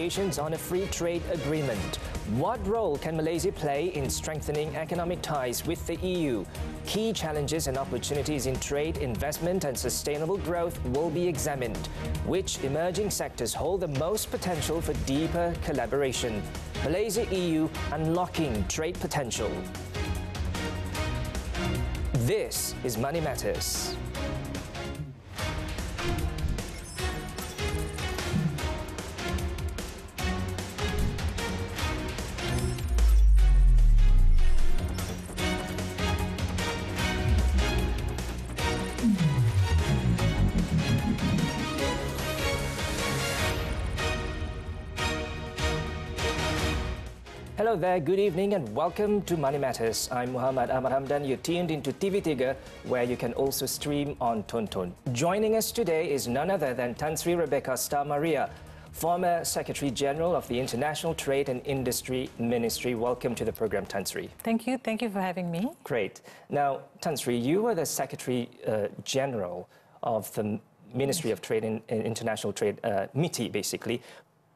negotiations on a free trade agreement. What role can Malaysia play in strengthening economic ties with the EU? Key challenges and opportunities in trade, investment and sustainable growth will be examined. Which emerging sectors hold the most potential for deeper collaboration? Malaysia-EU unlocking trade potential. This is Money Matters. Hello there, good evening and welcome to Money Matters. I'm Muhammed Ahmad Hamdan. You're tuned into TV3, where you can also stream on Tonton. Joining us today is none other than Sri Rebecca Sta Maria, former Secretary General of the International Trade and Industry Ministry. Welcome to the program, Sri. Thank you for having me. Great. Now, Sri, you were the Secretary General of the Ministry of Trade and International Trade, MITI basically,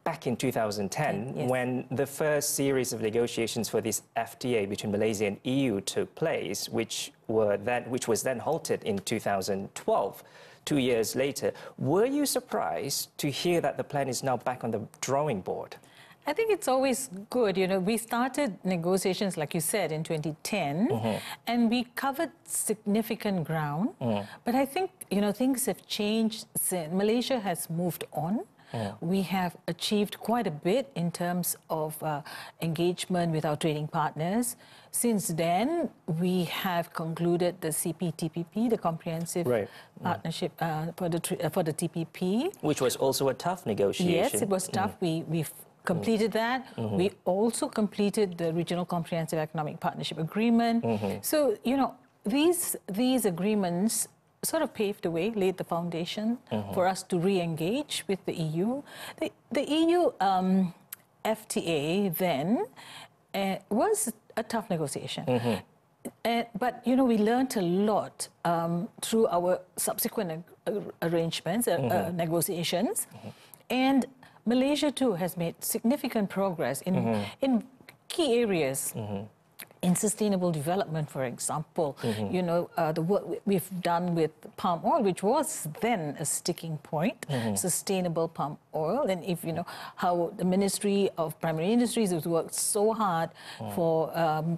back in 2010, yes, when the first series of negotiations for this FTA between Malaysia and EU took place, which was then halted in 2012, 2 years later. Were you surprised to hear that the plan is now back on the drawing board? I think it's always good. You know, we started negotiations, like you said, in 2010, and we covered significant ground. But I think, you know, things have changed since. Malaysia has moved on. We have achieved quite a bit in terms of engagement with our trading partners. Since then, we have concluded the CPTPP, the Comprehensive Partnership for the TPP. Which was also a tough negotiation. Yes, it was tough. We've completed that. We also completed the Regional Comprehensive Economic Partnership Agreement. So, you know, these agreements sort of paved the way, laid the foundation for us to re-engage with the EU. The EU FTA then was a tough negotiation. But, you know, we learned a lot through our subsequent arrangements, negotiations. And Malaysia, too, has made significant progress in key areas. In sustainable development, for example, you know, the work we've done with palm oil, which was then a sticking point, sustainable palm oil. And if you know how the Ministry of Primary Industries has worked so hard for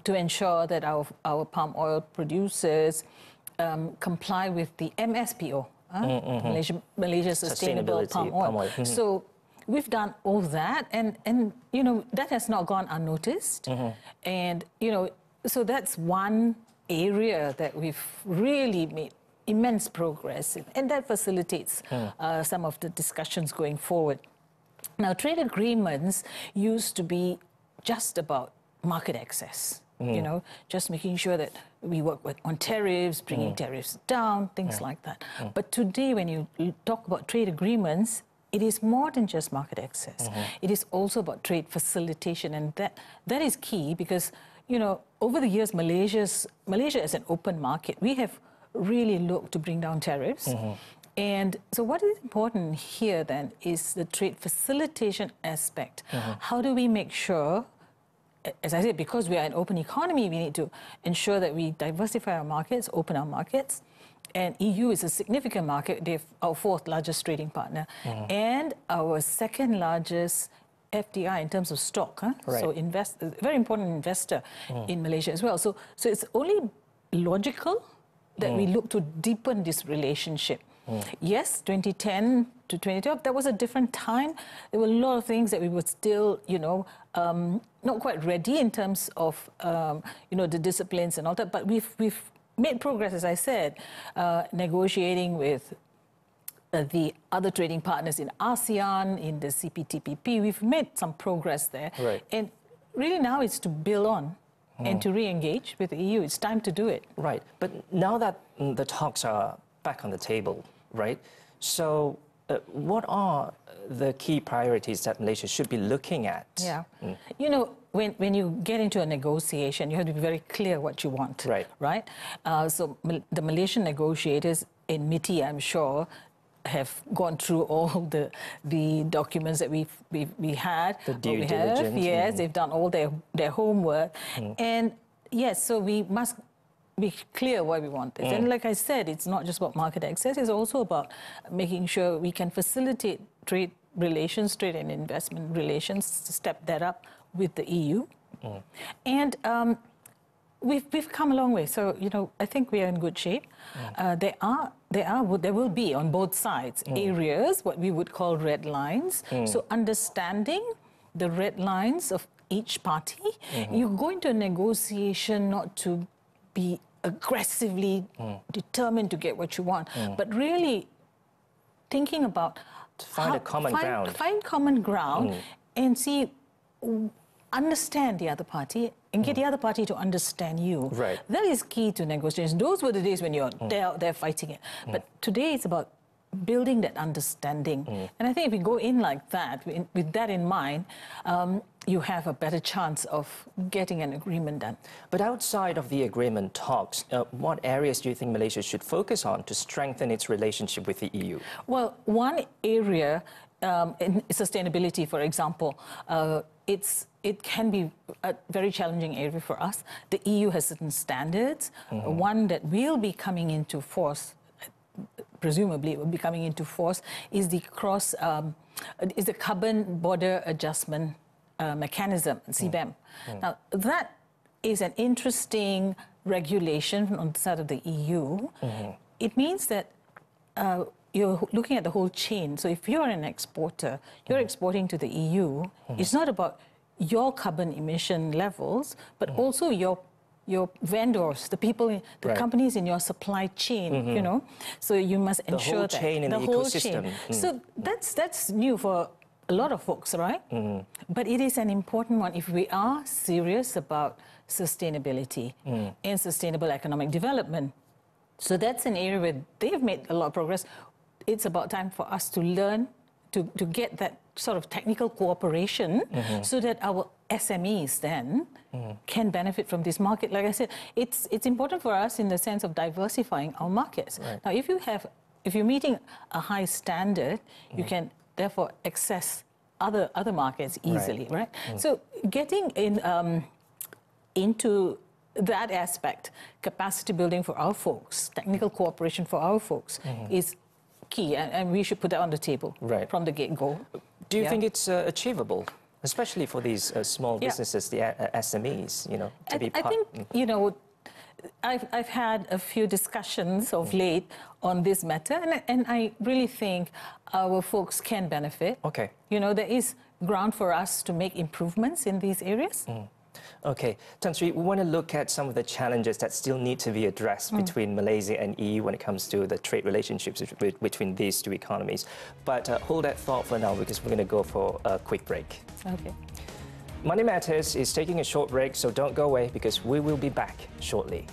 to ensure that our palm oil producers comply with the MSPO, Malaysia Sustainable Palm Oil. So we've done all that, and you know, that has not gone unnoticed. And you know, so that's one area that we've really made immense progress in, and that facilitates some of the discussions going forward. Now, trade agreements used to be just about market access. You know, just making sure that we work on tariffs, bringing tariffs down, things like that. But today, when you talk about trade agreements, it is more than just market access. It is also about trade facilitation, and that is key because, you know, over the years, Malaysia is an open market. We have really looked to bring down tariffs. And so what is important here then is the trade facilitation aspect. How do we make sure, as I said, because we are an open economy, we need to ensure that we diversify our markets, open our markets. And EU is a significant market. They're our fourth largest trading partner and our second largest FDI in terms of stock. So a very important investor in Malaysia as well. So it's only logical that we look to deepen this relationship. Yes, 2010 to 2012, that was a different time. There were a lot of things that we were still, you know, not quite ready in terms of, you know, the disciplines and all that. But we've made progress, as I said, negotiating with the other trading partners in ASEAN, in the CPTPP. We've made some progress there. And really now it's to build on and to re-engage with the EU. It's time to do it. Right. But now that the talks are back on the table, right? So what are the key priorities that Malaysia should be looking at? Yeah. You know, when you get into a negotiation, you have to be very clear what you want. Right. So the Malaysian negotiators in MITI, I'm sure, have gone through all the documents that we had. The due diligence. Yes, they've done all their homework. And yes, so we must be clear why we want this. And like I said, it's not just about market access, it's also about making sure we can facilitate trade relations, trade and investment relations, to step that up with the EU. And we've come a long way. So, you know, I think we are in good shape. There will be on both sides areas, what we would call red lines. So understanding the red lines of each party, you go into a negotiation not to be aggressively determined to get what you want, but really thinking about find common ground and see, understand the other party and get the other party to understand you. Right. That is key to negotiations. Those were the days when you're they're fighting it. But today it's about building that understanding. And I think if we go in like that, with that in mind, you have a better chance of getting an agreement done. But outside of the agreement talks, what areas do you think Malaysia should focus on to strengthen its relationship with the EU? Well, one area, in sustainability, for example, it can be a very challenging area for us. The EU has certain standards. One that will be coming into force, presumably will be coming into force, is the carbon border adjustment mechanism, CBAM. Now, that is an interesting regulation on the side of the EU. It means that you're looking at the whole chain. So if you're an exporter, you're exporting to the EU, it's not about your carbon emission levels, but also your vendors, the people, the companies in your supply chain, you know. So you must ensure that the whole chain in the ecosystem. So that's new for a lot of folks, right? But it is an important one if we are serious about sustainability and sustainable economic development. So that's an area where they've made a lot of progress. It's about time for us to learn to get that sort of technical cooperation so that our SMEs then can benefit from this market. Like I said, it's important for us in the sense of diversifying our markets. Now, if you're meeting a high standard, you can therefore access other markets easily, right? So getting into that aspect, capacity building for our folks, technical cooperation for our folks is key, and we should put that on the table from the get-go. Do you think it's achievable, especially for these small businesses, the SMEs, you know, to be part? I think, you know, I've had a few discussions of late on this matter, and I really think our folks can benefit. Okay. You know, there is ground for us to make improvements in these areas. Okay, Tan Sri, we want to look at some of the challenges that still need to be addressed between Malaysia and EU when it comes to the trade relationships between these two economies. But hold that thought for now, because we're going to go for a quick break. Okay. Money Matters is taking a short break, so don't go away, because we will be back shortly.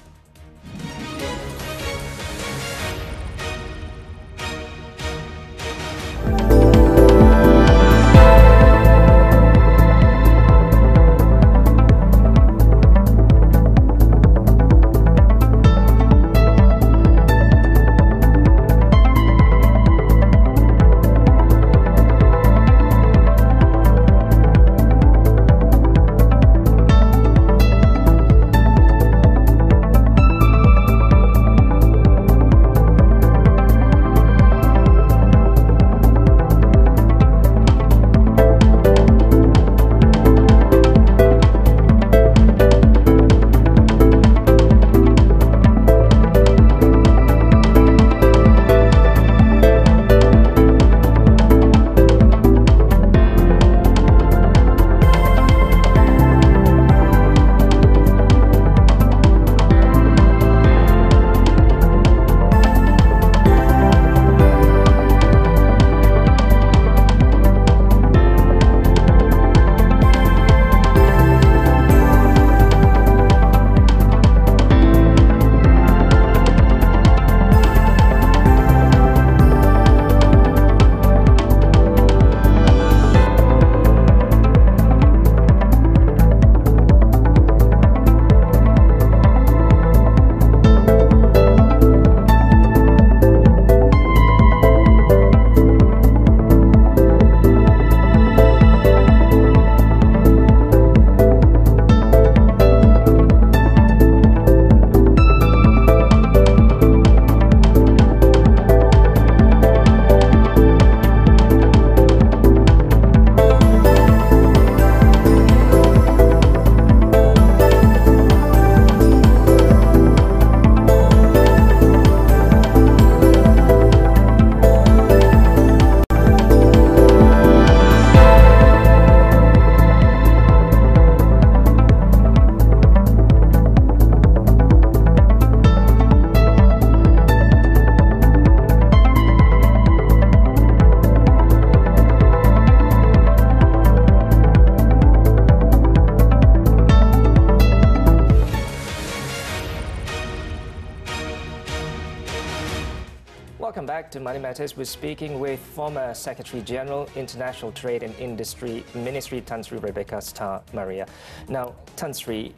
Welcome back to Money Matters. We're speaking with former Secretary General, International Trade and Industry Ministry, Sri Rebecca Sta Maria. Now, Sri,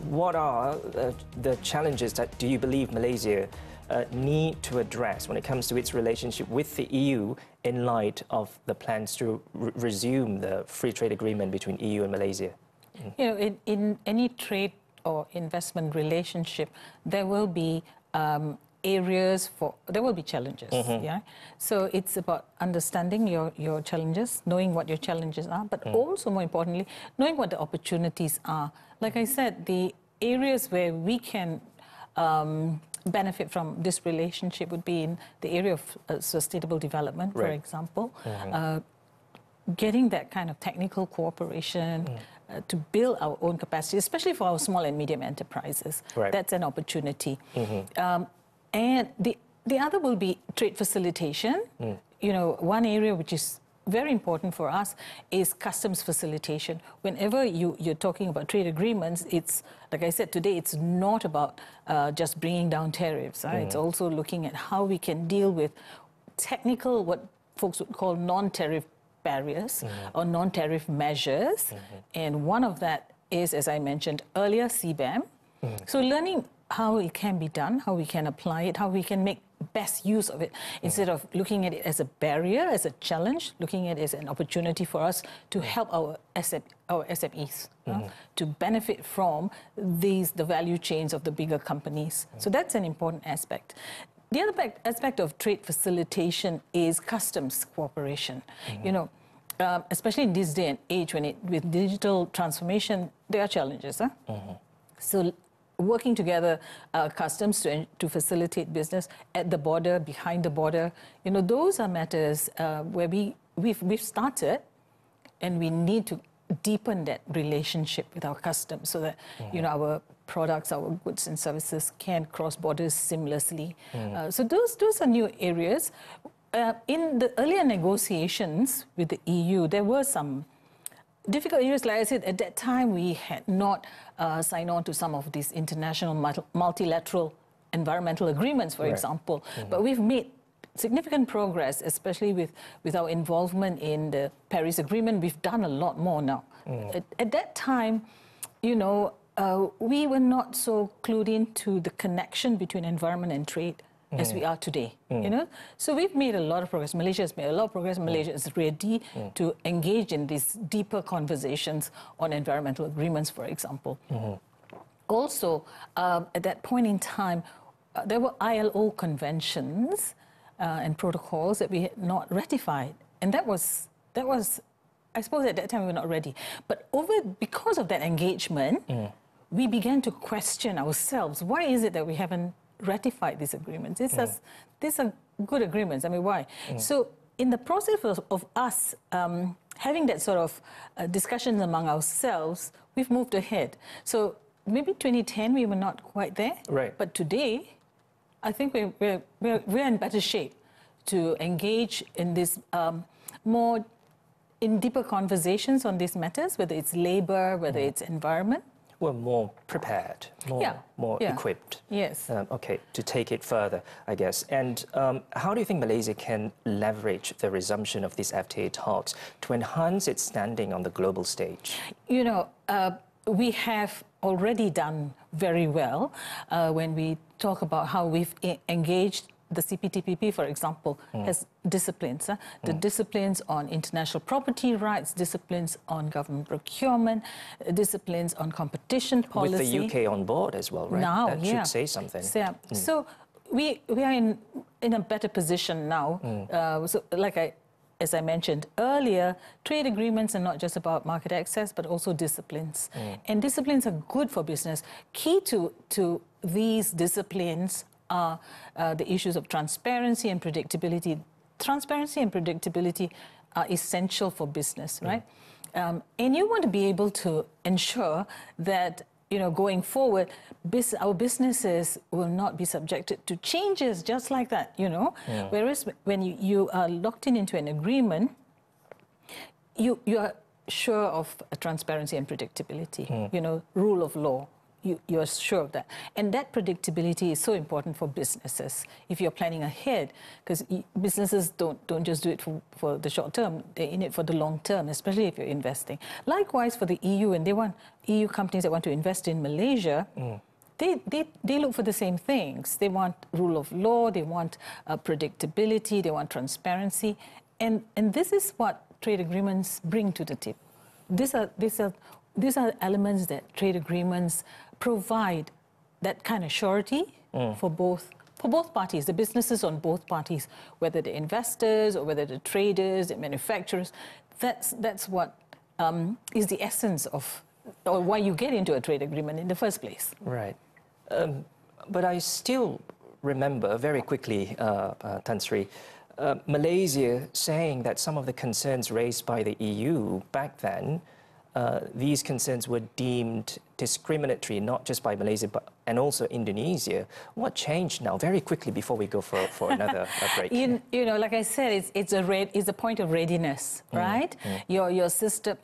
what are the challenges that do you believe Malaysia need to address when it comes to its relationship with the EU in light of the plans to resume the free trade agreement between EU and Malaysia? You know, in any trade or investment relationship, there will be there will be challenges. Yeah, so it's about understanding your challenges, knowing what your challenges are, but also more importantly, knowing what the opportunities are. Like I said, the areas where we can benefit from this relationship would be in the area of sustainable development, for example. Getting that kind of technical cooperation to build our own capacity, especially for our small and medium enterprises. That's an opportunity. And the other will be trade facilitation. You know, one area which is very important for us is customs facilitation. Whenever you're talking about trade agreements, it's, like I said today, it's not about just bringing down tariffs. It's also looking at how we can deal with technical, what folks would call non-tariff barriers or non-tariff measures. And one of that is, as I mentioned earlier, CBAM. So learning how it can be done, how we can apply it, how we can make best use of it, instead of looking at it as a barrier, as a challenge, looking at it as an opportunity for us to help our SMEs to benefit from the value chains of the bigger companies. So that's an important aspect. The other aspect of trade facilitation is customs cooperation. You know, especially in this day and age, with digital transformation, there are challenges. So working together, customs to facilitate business at the border, behind the border, you know, those are matters where we've started, and we need to deepen that relationship with our customs so that you know, our products, our goods and services can cross borders seamlessly. So those are new areas. In the earlier negotiations with the EU, there were some difficult areas. Like I said, at that time, we had not signed on to some of these international multilateral environmental agreements, for example. But we've made significant progress, especially with our involvement in the Paris Agreement. We've done a lot more now. At that time, you know, we were not so clued into the connection between environment and trade as we are today, you know? So we've made a lot of progress. Malaysia has made a lot of progress. Malaysia is ready to engage in these deeper conversations on environmental agreements, for example. Also, at that point in time, there were ILO conventions and protocols that we had not ratified. And that was, I suppose at that time we were not ready. But because of that engagement, we began to question ourselves. Why is it that we haven't ratified these agreements? These are good agreements. I mean, why? So in the process of us having that sort of discussions among ourselves, we've moved ahead. So maybe 2010 we were not quite there, but today I think we're in better shape to engage in this in deeper conversations on these matters, whether it's labor, whether it's environment. We're more prepared, more equipped. Yes. Okay, to take it further, I guess. And how do you think Malaysia can leverage the resumption of these FTA talks to enhance its standing on the global stage? You know, we have already done very well when we talk about how we've engaged. The CPTPP, for example, has disciplines. The disciplines on international property rights, disciplines on government procurement, disciplines on competition policy. With the UK on board as well, right? Now, that should say something. So we are in a better position now. So as I mentioned earlier, trade agreements are not just about market access, but also disciplines. And disciplines are good for business. Key to these disciplines are the issues of transparency and predictability. Transparency and predictability are essential for business, right? And you want to be able to ensure that, you know, going forward, our businesses will not be subjected to changes just like that, you know? Whereas when you are locked into an agreement, you are sure of transparency and predictability, you know, rule of law. you're sure of that. And that predictability is so important for businesses if you're planning ahead, because businesses don't just do it for the short term, they're in it for the long term, especially if you're investing. Likewise for the EU, and they want EU companies that want to invest in Malaysia, they look for the same things. They want rule of law, they want predictability, they want transparency. And this is what trade agreements bring to the table. These are elements that trade agreements provide, that kind of surety for both parties, the businesses on both parties, whether the investors or whether the traders, the manufacturers. That's what is the essence of, or why you get into a trade agreement in the first place. Right. But I still remember very quickly, Tan Sri, Malaysia saying that some of the concerns raised by the EU back then, these concerns were deemed discriminatory, not just by Malaysia, and also Indonesia. What changed now, very quickly, before we go for another break? You know, like I said, it's a point of readiness, right? Your system,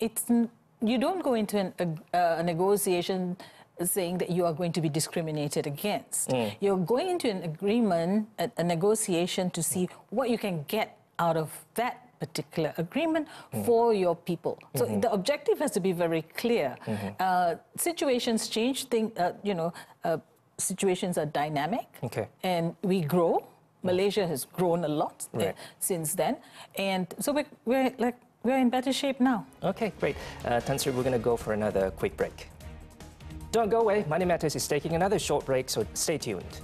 you don't go into a negotiation saying that you are going to be discriminated against. You're going into an agreement, a negotiation, to see what you can get out of that particular agreement for your people. So the objective has to be very clear. Situations change, situations are dynamic, and we grow. Malaysia has grown a lot since then, and so we're in better shape now. Okay, great. Tan Sri, we're going to go for another quick break. Don't go away. Money Matters is taking another short break, so stay tuned.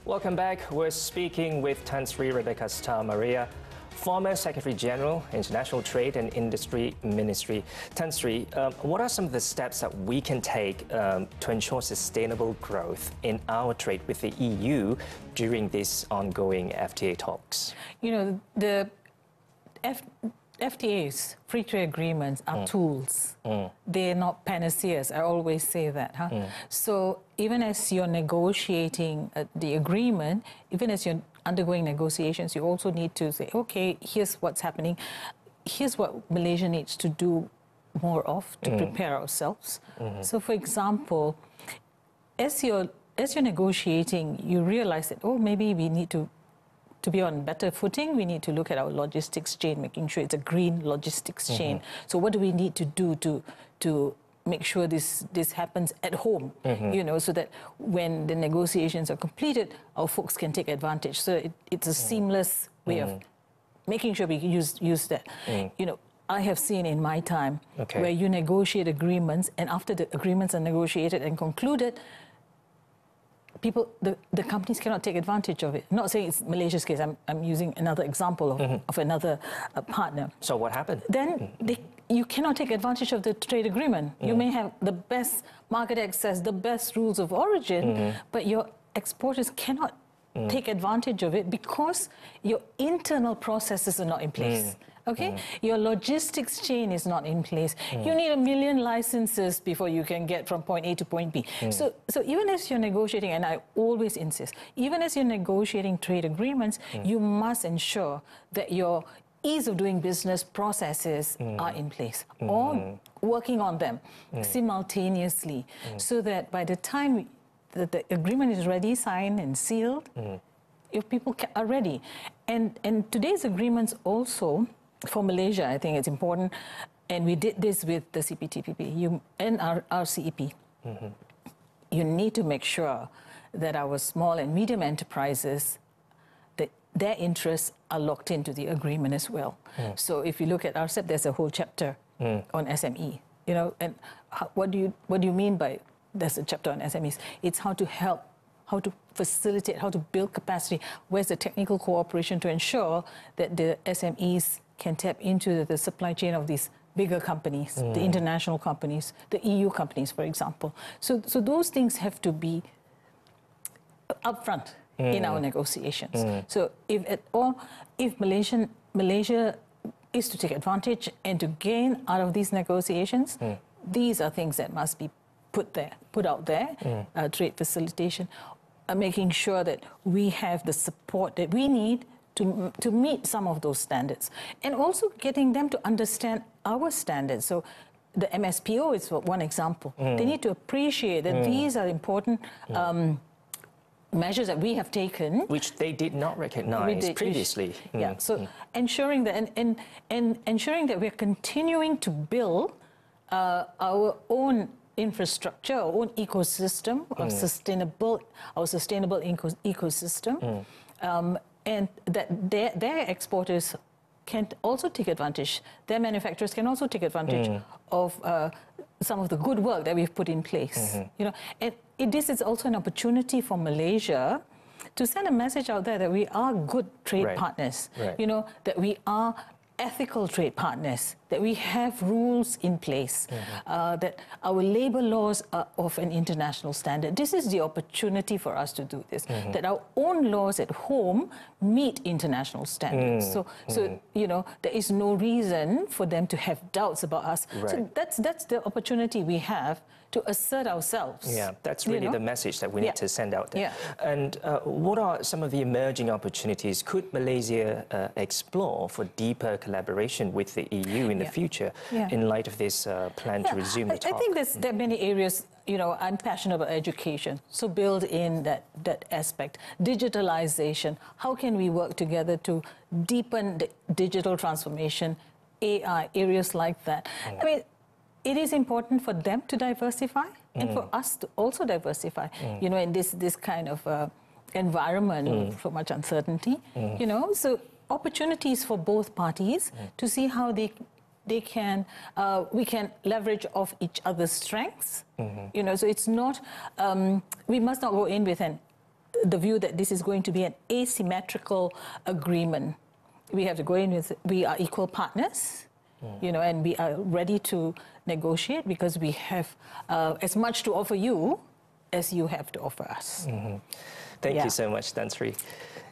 Welcome back. We're speaking with Sri Rebecca Sta Maria, former Secretary General, International Trade and Industry Ministry. Sri, what are some of the steps that we can take to ensure sustainable growth in our trade with the EU during these ongoing FTA talks? You know, the FTAs, free trade agreements, are tools. They're not panaceas. I always say that. So even as you're negotiating the agreement, even as you're undergoing negotiations, you also need to say, okay, here's what's happening. here's what Malaysia needs to do more of to prepare ourselves. So, for example, as you're negotiating, you realize that, oh, maybe we need to be on better footing. We need to look at our logistics chain, making sure it's a green logistics chain. So what do we need to do to make sure this happens at home, you know, so that when the negotiations are completed, our folks can take advantage. So it's a seamless way of making sure we use that. You know, I have seen in my time where you negotiate agreements, and after the agreements are negotiated and concluded, the companies cannot take advantage of it. I'm not saying it's Malaysia's case. I'm using another example of another partner. So what happened? Then you cannot take advantage of the trade agreement. You may have the best market access, the best rules of origin, but your exporters cannot take advantage of it because your internal processes are not in place. Okay, your logistics chain is not in place. You need 1 million licenses before you can get from point A to point B. So even as you're negotiating, and I always insist, even as you're negotiating trade agreements, you must ensure that your ease of doing business processes are in place, or working on them simultaneously, so that by the time the agreement is ready, signed and sealed, your people are ready. And today's agreements also, for Malaysia, I think it's important, and we did this with the CPTPP and our CEP. You need to make sure that our small and medium enterprises, that their interests are locked into the agreement as well. So if you look at RCEP, there's a whole chapter on SME. You know, and what do you mean by there's a chapter on SMEs? It's how to help, how to facilitate, how to build capacity. Where's the technical cooperation to ensure that the SMEs can tap into the supply chain of these bigger companies, the international companies, the EU companies, for example. So those things have to be upfront in our negotiations. So if Malaysia is to take advantage and to gain out of these negotiations, these are things that must be put out there, trade facilitation, making sure that we have the support that we need to meet some of those standards, and also getting them to understand our standards. So the MSPO is one example. They need to appreciate that these are important measures that we have taken, which they did not recognize previously. Yeah. So ensuring that and ensuring that we're continuing to build our own infrastructure, our own ecosystem, our sustainable ecosystem, and that their exporters can also take advantage. Their manufacturers can also take advantage of some of the good work that we've put in place. You know, and this is also an opportunity for Malaysia to send a message out there that we are good trade partners. You know, that we are ethical trade partners, that we have rules in place, that our labor laws are of an international standard. This is the opportunity for us to do this, that our own laws at home meet international standards. So you know, there is no reason for them to have doubts about us. So that's the opportunity we have to assert ourselves. Yeah, that's really the message that we need to send out there. And what are some of the emerging opportunities could Malaysia explore for deeper collaboration with the EU in the future in light of this plan to resume the talk? I think there are many areas. You know, I'm passionate about education, so build in that aspect. Digitalization, how can we work together to deepen the digital transformation, AI, areas like that. I mean, it is important for them to diversify and for us to also diversify, you know, in this kind of environment for much uncertainty, you know. So opportunities for both parties to see how we can leverage off each other's strengths, you know. So it's not, we must not go in with the view that this is going to be an asymmetrical agreement. We have to go in with, we are equal partners, you know, and we are ready to negotiate because we have as much to offer you as you have to offer us. Thank you so much, Tan Sri.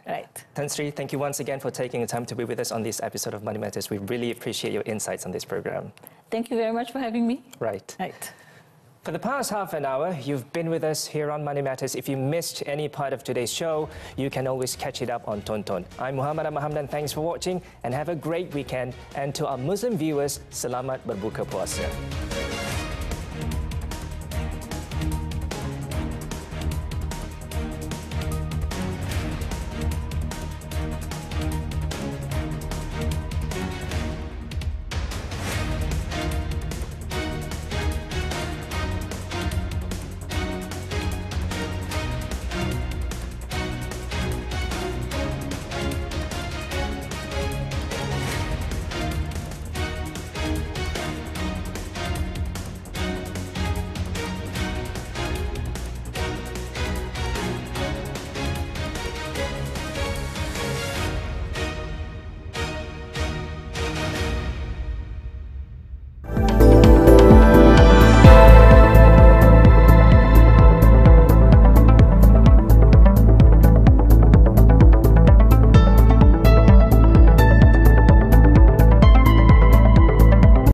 Right. Tan Sri, thank you once again for taking the time to be with us on this episode of Money Matters. We really appreciate your insights on this program. Thank you very much for having me. Right. For the past half an hour, you've been with us here on Money Matters. If you missed any part of today's show, you can always catch it up on Tonton. I'm Muhammed Ahmad Hamdan. Thanks for watching and have a great weekend. And to our Muslim viewers, Selamat Berbuka Puasa.